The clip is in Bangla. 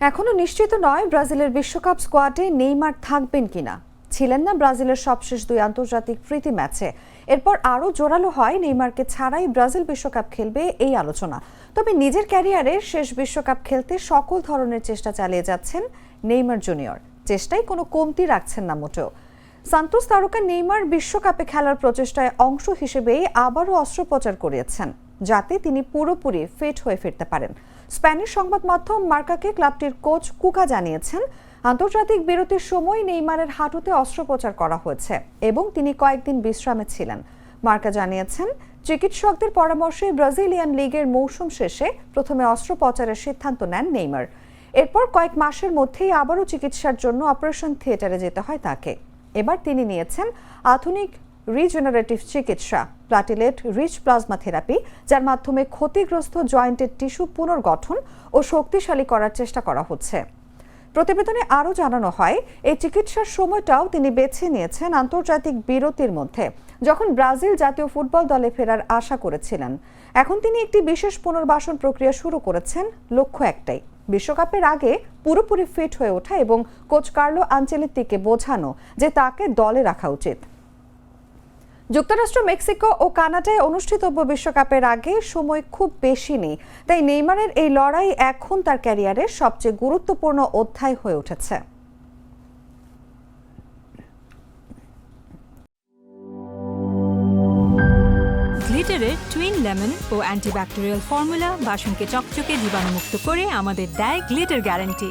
এখনো নিশ্চিত নয় ব্রাজিলের বিশ্বকাপ স্কোয়াডে নেইমার থাকবেন কিনা। ছিলেন না ব্রাজিলের সবশেষ দুই আন্তর্জাতিক প্রীতি ম্যাচে। এরপর আরও জোরালো হয় নেইমারকে ছাড়াই ব্রাজিল বিশ্বকাপ খেলবে এই আলোচনা। তবে নিজের ক্যারিয়ারের শেষ বিশ্বকাপ খেলতে সকল ধরনের চেষ্টা চালিয়ে যাচ্ছেন নেইমার জুনিয়র। চেষ্টায় কোনো কমতি রাখছেন না মোটেও। সান্তোস তারকা নেইমার বিশ্বকাপে খেলার প্রচেষ্টায় অংশ হিসেবেই আবারও অস্ত্রোপচার করিয়েছেন, যাতে তিনি পুরোপুরি ফিট হয়ে ফিরতে পারেন। স্প্যানিশ সংবাদ মাধ্যম মার্কাকে ক্লাবটির কোচ কুকা জানিয়েছেন, আন্তর্জাতিক বিরতির সময় নেইমারের হাঁটুতে অস্ত্রোপচার করা হয়েছে এবং তিনি কয়েকদিন বিশ্রামে ছিলেন। মার্কা জানিয়েছেন, চিকিৎসকদের পরামর্শে ব্রাজিলিয়ান লিগের মৌসুম শেষে প্রথমে অস্ত্রোপচারের সিদ্ধান্ত নেন নেইমার। এরপর কয়েক মাসের মধ্যেই আবারও চিকিৎসার জন্য অপারেশন থিয়েটারে যেতে হয় তাকে। এবার তিনি নিয়েছেন আধুনিক রিজেনারেটিভ চিকিৎসা, প্লাটিলেট রিচ প্লাজমা থেরাপি, যার মাধ্যমে ক্ষতিগ্রস্ত জয়েন্টের টিস্যু পুনর্গঠন ও শক্তিশালী করার চেষ্টা করা হচ্ছে। প্রতিবেদনে আরও জানানো হয়, এই চিকিৎসার সময়টাও তিনি বেছে নিয়েছেন আন্তর্জাতিক বিরতির মধ্যে, যখন ব্রাজিল জাতীয় ফুটবল দলে ফেরার আশা করেছিলেন। এখন তিনি একটি বিশেষ পুনর্বাসন প্রক্রিয়া শুরু করেছেন, লক্ষ্য একটাই, বিশ্বকাপের আগে পুরোপুরি ফিট হয়ে ওঠা এবং কোচ কার্লো আনচেলত্তিকে বোঝানো যে তাকে দলে রাখা উচিত। যুক্তরাষ্ট্র, মেক্সিকো ও কানাডায় অনুষ্ঠিতব্য বিশ্বকাপের আগে সময় খুব বেশি নেই, তাই নেইমারের এই লড়াই এখন তার ক্যারিয়ারের সবচেয়ে গুরুত্বপূর্ণ অধ্যায় হয়ে উঠেছে। গ্লিটারের টুইন লেমন ও অ্যান্টিব্যাকটেরিয়াল ফর্মুলা বাসনকে চকচকে জীবাণুমুক্ত করে আমাদের দেয় গ্লিটার গ্যারান্টি।